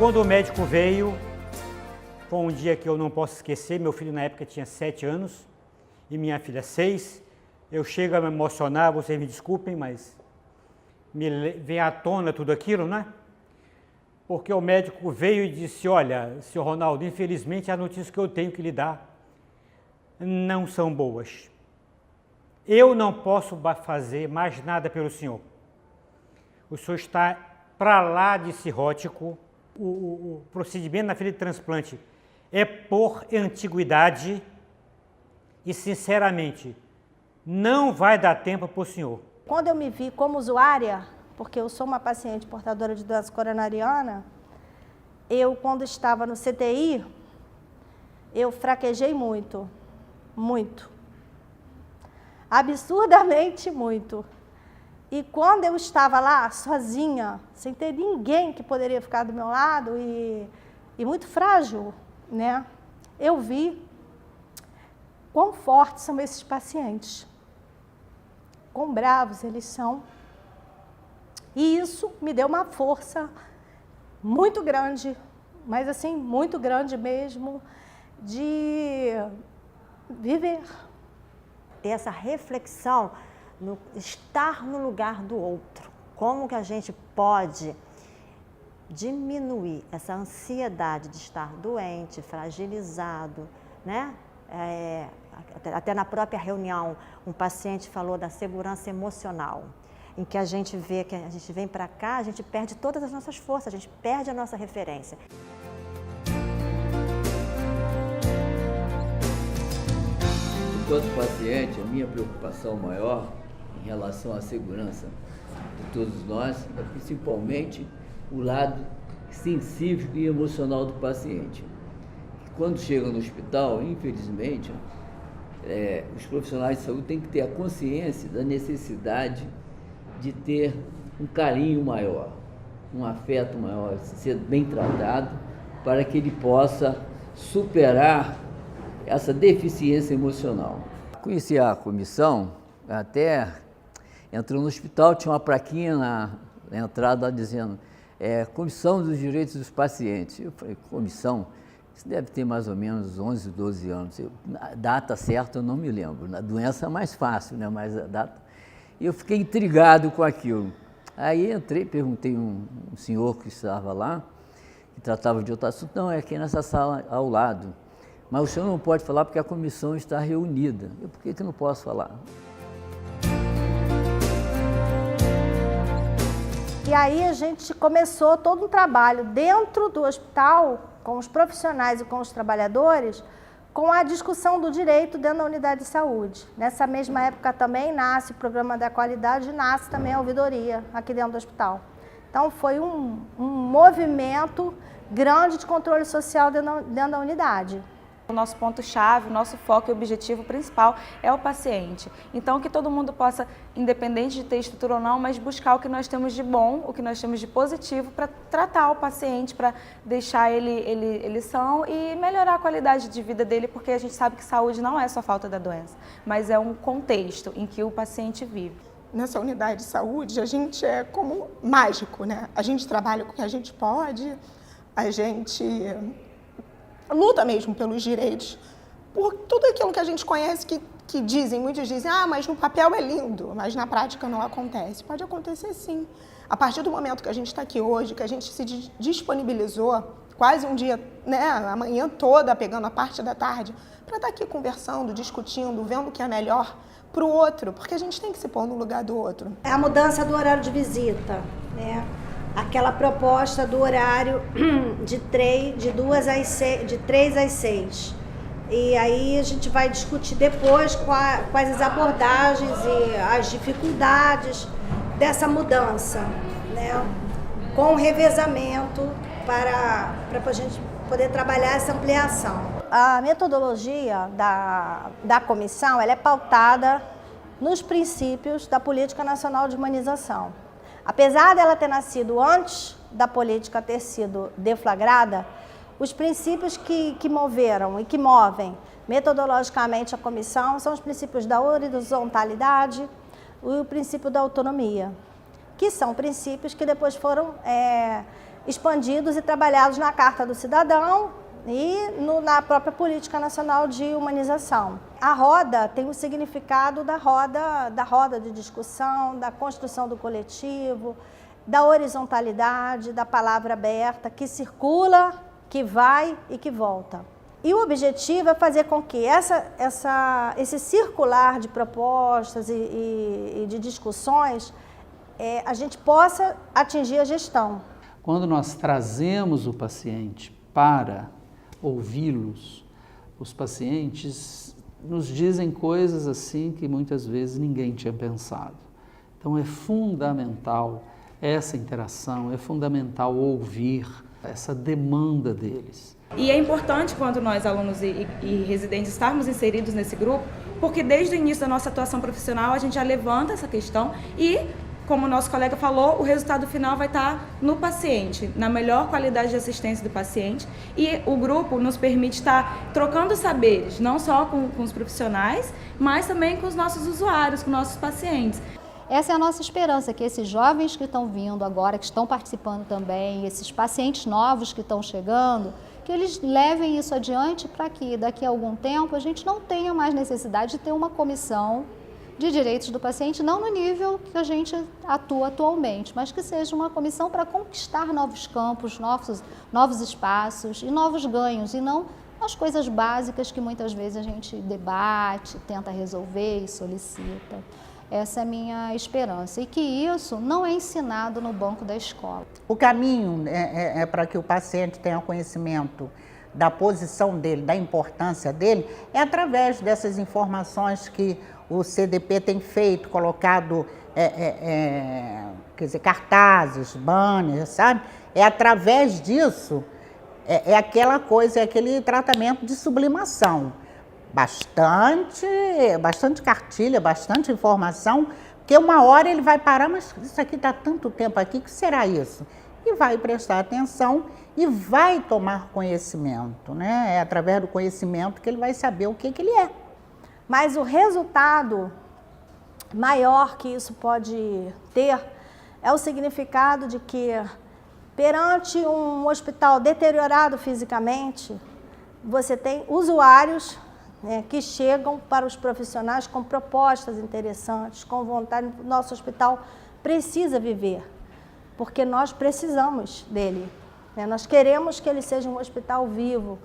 quando o médico veio, foi um dia que eu não posso esquecer. Meu filho na época tinha 7 anos e minha filha 6. Eu chego a me emocionar, vocês me desculpem, mas vem à tona tudo aquilo, né? Porque o médico veio e disse: olha, senhor Ronaldo, infelizmente as notícias que eu tenho que lhe dar não são boas. Eu não posso fazer mais nada pelo senhor. O senhor está para lá de cirrótico. O procedimento na fila de transplante é por antiguidade e, sinceramente, não vai dar tempo para o senhor. Quando eu me vi como usuária, porque eu sou uma paciente portadora de doença coronariana, quando estava no CTI, eu fraquejei muito, muito, absurdamente muito. E quando eu estava lá, sozinha, sem ter ninguém que poderia ficar do meu lado e muito frágil, né? Eu vi quão fortes são esses pacientes, quão bravos eles são. E isso me deu uma força muito grande, mas assim, muito grande mesmo, de viver. Essa reflexão, estar no lugar do outro. Como que a gente pode diminuir essa ansiedade de estar doente, fragilizado, né? Até na própria reunião, um paciente falou da segurança emocional, em que a gente vê que a gente vem para cá, a gente perde todas as nossas forças, a gente perde a nossa referência. Enquanto paciente, a minha preocupação maior em relação à segurança de todos nós é principalmente o lado sensível e emocional do paciente. Quando chega no hospital, infelizmente, os profissionais de saúde têm que ter a consciência da necessidade de ter um carinho maior, um afeto maior, ser bem tratado, para que ele possa superar essa deficiência emocional. Conheci a comissão, até entrou no hospital, tinha uma plaquinha na entrada dizendo Comissão dos Direitos dos Pacientes. Eu falei, comissão? Isso deve ter mais ou menos 11, 12 anos. A data certa eu não me lembro. Na doença é mais fácil, né? Mas a data... E eu fiquei intrigado com aquilo. Aí entrei, perguntei um senhor que estava lá, que tratava de outro assunto. Não, é aqui nessa sala ao lado. Mas o senhor não pode falar porque a comissão está reunida. Por que eu não posso falar? E aí a gente começou todo um trabalho dentro do hospital, com os profissionais e com os trabalhadores, com a discussão do direito dentro da unidade de saúde. Nessa mesma época também nasce o programa da qualidade e nasce também a ouvidoria aqui dentro do hospital. Então foi um movimento grande de controle social dentro da unidade. O nosso ponto-chave, o nosso foco e objetivo principal é o paciente. Então, que todo mundo possa, independente de ter estrutura ou não, mas buscar o que nós temos de bom, o que nós temos de positivo para tratar o paciente, para deixar ele são e melhorar a qualidade de vida dele, porque a gente sabe que saúde não é só falta da doença, mas é um contexto em que o paciente vive. Nessa unidade de saúde, a gente é como mágico, né? A gente trabalha com o que a gente pode, a gente luta mesmo pelos direitos, por tudo aquilo que a gente conhece que dizem, muitos dizem, mas no papel é lindo, mas na prática não acontece. Pode acontecer sim. A partir do momento que a gente está aqui hoje, que a gente se disponibilizou, quase um dia, né, a manhã toda, pegando a parte da tarde, para estar aqui conversando, discutindo, vendo o que é melhor para o outro, porque a gente tem que se pôr no lugar do outro. É a mudança do horário de visita, né? Aquela proposta do horário de 3 às 6. E aí a gente vai discutir depois quais as abordagens e as dificuldades dessa mudança, né? Com o revezamento para a gente poder trabalhar essa ampliação. A metodologia da comissão ela é pautada nos princípios da Política Nacional de Humanização. Apesar dela ter nascido antes da política ter sido deflagrada, os princípios que moveram e que movem metodologicamente a comissão são os princípios da horizontalidade e o princípio da autonomia, que são princípios que depois foram expandidos e trabalhados na Carta do Cidadão e na própria Política Nacional de Humanização. A roda tem o significado da roda de discussão, da construção do coletivo, da horizontalidade, da palavra aberta, que circula, que vai e que volta. E o objetivo é fazer com que esse circular de propostas e de discussões, a gente possa atingir a gestão. Quando nós trazemos o paciente para ouvi-los, os pacientes nos dizem coisas assim que muitas vezes ninguém tinha pensado. Então é fundamental essa interação, é fundamental ouvir essa demanda deles. E é importante quando nós, alunos e residentes, estarmos inseridos nesse grupo, porque desde o início da nossa atuação profissional a gente já levanta essa questão e, como o nosso colega falou, o resultado final vai estar no paciente, na melhor qualidade de assistência do paciente, e o grupo nos permite estar trocando saberes, não só com os profissionais, mas também com os nossos usuários, com nossos pacientes. Essa é a nossa esperança, que esses jovens que estão vindo agora, que estão participando também, esses pacientes novos que estão chegando, que eles levem isso adiante para que daqui a algum tempo a gente não tenha mais necessidade de ter uma comissão de direitos do paciente, não no nível que a gente atua atualmente, mas que seja uma comissão para conquistar novos campos, novos espaços e novos ganhos, e não as coisas básicas que muitas vezes a gente debate, tenta resolver e solicita. Essa é a minha esperança, e que isso não é ensinado no banco da escola. O caminho é para que o paciente tenha conhecimento da posição dele, da importância dele, é através dessas informações que o CDP tem feito, colocado quer dizer, cartazes, banners, sabe? É através disso, aquela coisa, é aquele tratamento de sublimação. Bastante cartilha, bastante informação, porque uma hora ele vai parar, mas isso aqui está tanto tempo aqui, o que será isso? E vai prestar atenção e vai tomar conhecimento, né? É através do conhecimento que ele vai saber o que ele é. Mas o resultado maior que isso pode ter é o significado de que, perante um hospital deteriorado fisicamente, você tem usuários, né, que chegam para os profissionais com propostas interessantes, com vontade. Nosso hospital precisa viver, porque nós precisamos dele, né? Nós queremos que ele seja um hospital vivo,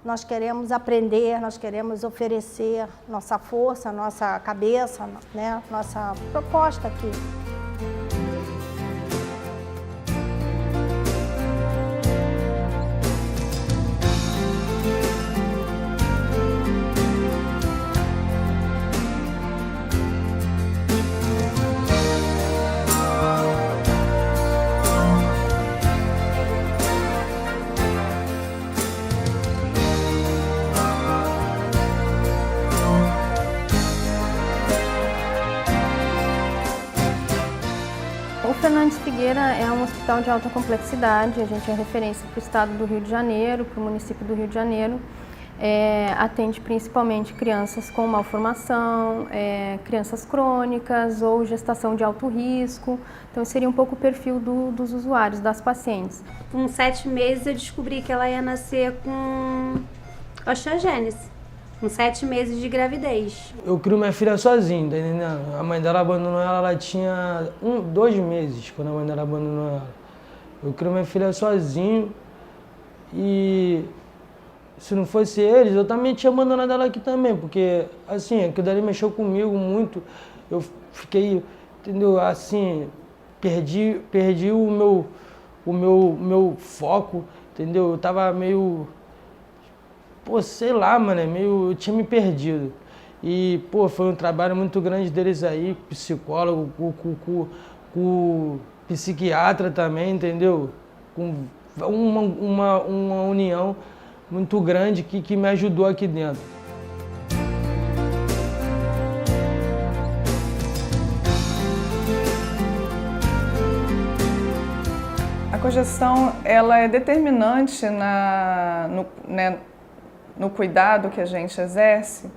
nós queremos aprender, nós queremos oferecer nossa força, nossa cabeça, né, nossa proposta aqui. O Fernandes Figueira é um hospital de alta complexidade, a gente é referência para o estado do Rio de Janeiro, para o município do Rio de Janeiro. Atende principalmente crianças com malformação, crianças crônicas ou gestação de alto risco. Então seria um pouco o perfil dos usuários, das pacientes. Com 7 meses eu descobri que ela ia nascer com osteogênese. Com 7 meses de gravidez. Eu crio minha filha sozinho, tá entendendo? A mãe dela abandonou ela tinha 2 meses, quando a mãe dela abandonou ela. Eu crio minha filha sozinho e se não fosse eles, eu também tinha abandonado ela aqui também, porque assim, aquilo dali mexeu comigo muito. Eu fiquei, entendeu? Assim, perdi o meu foco, entendeu? Eu tava meio... Pô, sei lá, mano, eu tinha me perdido. E, pô, foi um trabalho muito grande deles aí, psicólogo, com psiquiatra também, entendeu? Com uma união muito grande que me ajudou aqui dentro. A cogestão, ela é determinante no cuidado que a gente exerce,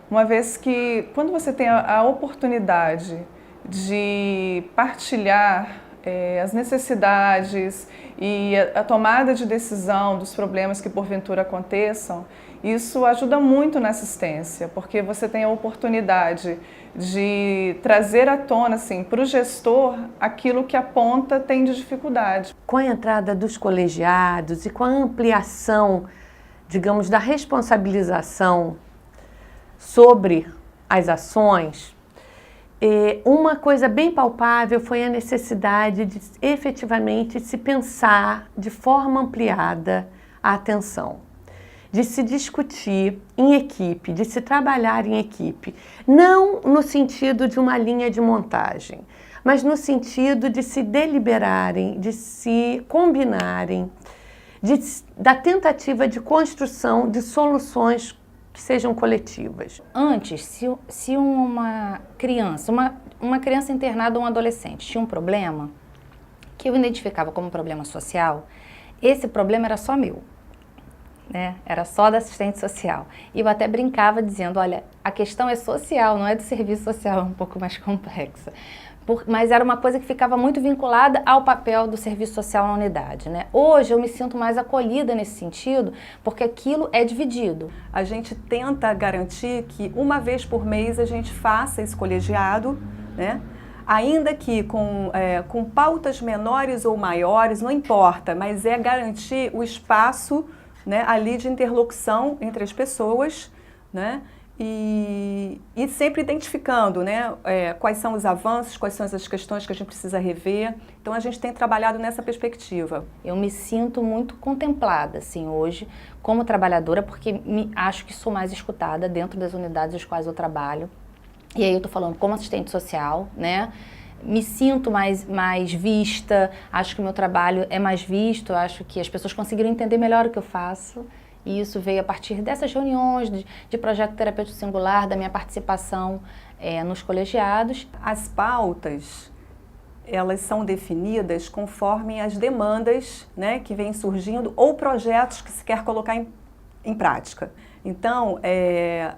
uma vez que quando você tem a oportunidade de partilhar as necessidades e a tomada de decisão dos problemas que porventura aconteçam, isso ajuda muito na assistência, porque você tem a oportunidade de trazer à tona, assim, para o gestor aquilo que a ponta tem de dificuldade. Com a entrada dos colegiados e com a ampliação, digamos, da responsabilização sobre as ações, uma coisa bem palpável foi a necessidade de efetivamente se pensar de forma ampliada a atenção, de se discutir em equipe, de se trabalhar em equipe, não no sentido de uma linha de montagem, mas no sentido de se deliberarem, de se combinarem, da tentativa de construção de soluções que sejam coletivas. Antes, se uma criança, uma criança internada ou um adolescente tinha um problema que eu identificava como um problema social, esse problema era só meu, né? Era só da assistente social. E eu até brincava dizendo, olha, a questão é social, não é do serviço social, é um pouco mais complexa. Mas era uma coisa que ficava muito vinculada ao papel do serviço social na unidade, né? Hoje eu me sinto mais acolhida nesse sentido, porque aquilo é dividido. A gente tenta garantir que uma vez por mês a gente faça esse colegiado, né? Ainda que com pautas menores ou maiores, não importa, mas é garantir o espaço, né, ali de interlocução entre as pessoas, né? E sempre identificando, né, quais são os avanços, quais são as questões que a gente precisa rever. Então, a gente tem trabalhado nessa perspectiva. Eu me sinto muito contemplada, assim, hoje, como trabalhadora, porque acho que sou mais escutada dentro das unidades às quais eu trabalho. E aí eu estou falando como assistente social, né? Me sinto mais vista, acho que o meu trabalho é mais visto, acho que as pessoas conseguiram entender melhor o que eu faço. E isso veio a partir dessas reuniões de projeto terapêutico singular, da minha participação nos colegiados. As pautas, elas são definidas conforme as demandas, né, que vêm surgindo ou projetos que se quer colocar em prática. Então,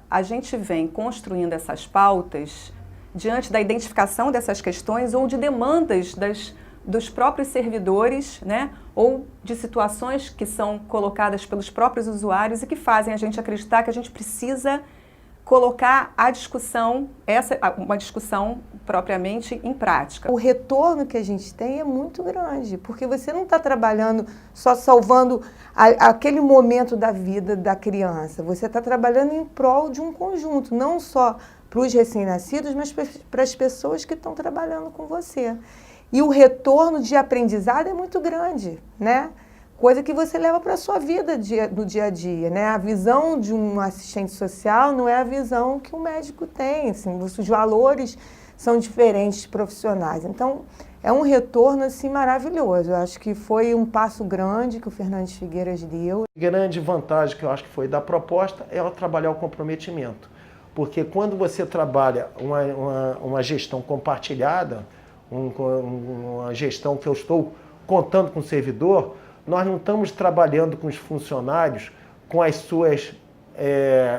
a gente vem construindo essas pautas diante da identificação dessas questões ou de demandas dos próprios servidores, né, ou de situações que são colocadas pelos próprios usuários e que fazem a gente acreditar que a gente precisa colocar a discussão, uma discussão propriamente em prática. O retorno que a gente tem é muito grande, porque você não está trabalhando só salvando aquele momento da vida da criança, você está trabalhando em prol de um conjunto, não só para os recém-nascidos, mas para as pessoas que estão trabalhando com você. E o retorno de aprendizado é muito grande, né? Coisa que você leva para a sua vida no dia a dia, né? A visão de um assistente social não é a visão que um médico tem, assim, os valores são diferentes profissionais. Então, é um retorno, assim, maravilhoso. Eu acho que foi um passo grande que o Fernandes Figueiras deu. A grande vantagem que eu acho que foi da proposta é ela trabalhar o comprometimento. Porque quando você trabalha uma gestão compartilhada, uma gestão que eu estou contando com o servidor, nós não estamos trabalhando com os funcionários com as suas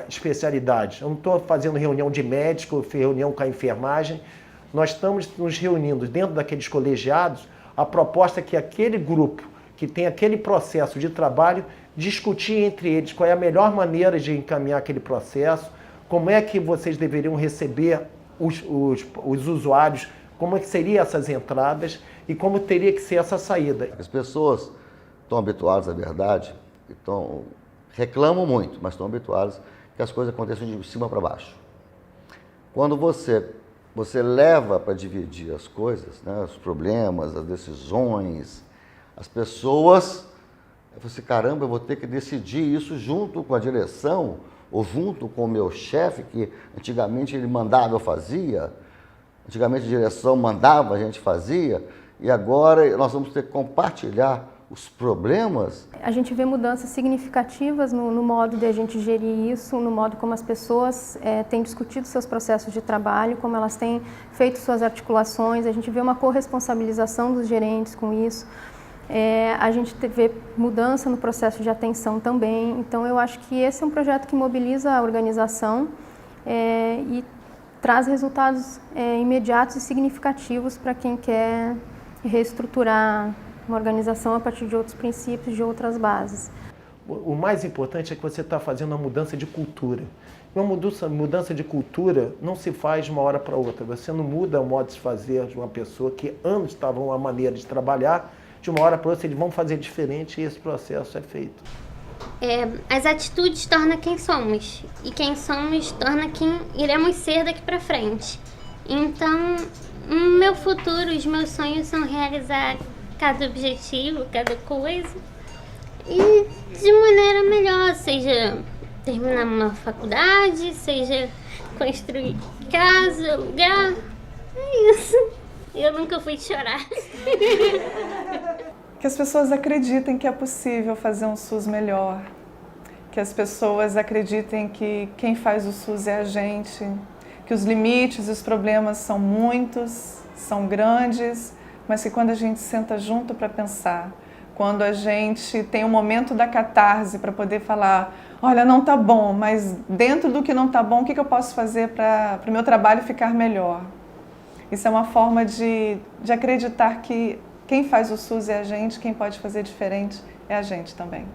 especialidades. Eu não estou fazendo reunião de médico, reunião com a enfermagem. Nós estamos nos reunindo dentro daqueles colegiados. A proposta é que aquele grupo que tem aquele processo de trabalho discutir entre eles qual é a melhor maneira de encaminhar aquele processo, como é que vocês deveriam receber os usuários, como é que seriam essas entradas e como teria que ser essa saída. As pessoas estão habituadas, à verdade, reclamam muito, mas estão habituadas que as coisas aconteçam de cima para baixo. Quando você leva para dividir as coisas, né, os problemas, as decisões, as pessoas, você, caramba, eu vou ter que decidir isso junto com a direção ou junto com o meu chefe, que antigamente ele mandava, eu fazia, antigamente a direção mandava, a gente fazia, e agora nós vamos ter que compartilhar os problemas. A gente vê mudanças significativas no modo de a gente gerir isso, no modo como as pessoas têm discutido seus processos de trabalho, como elas têm feito suas articulações, a gente vê uma corresponsabilização dos gerentes com isso. A gente vê mudança no processo de atenção também, então eu acho que esse é um projeto que mobiliza a organização e traz resultados imediatos e significativos para quem quer e reestruturar uma organização a partir de outros princípios, de outras bases. O mais importante é que você está fazendo uma mudança de cultura. Uma mudança de cultura não se faz de uma hora para outra. Você não muda o modo de fazer de uma pessoa que anos estava uma maneira de trabalhar, de uma hora para outra eles vão fazer diferente e esse processo é feito. As atitudes tornam quem somos, e quem somos torna quem iremos ser daqui para frente. Então, no meu futuro, os meus sonhos são realizar cada objetivo, cada coisa, e de maneira melhor, seja terminar uma faculdade, seja construir casa, lugar, é isso. Eu nunca fui chorar. Que as pessoas acreditem que é possível fazer um SUS melhor, que as pessoas acreditem que quem faz o SUS é a gente, que os limites e os problemas são muitos, são grandes, mas que quando a gente senta junto para pensar, quando a gente tem um momento da catarse para poder falar, olha, não está bom, mas dentro do que não está bom, o que eu posso fazer para o meu trabalho ficar melhor? Isso é uma forma de acreditar que quem faz o SUS é a gente, quem pode fazer diferente é a gente também.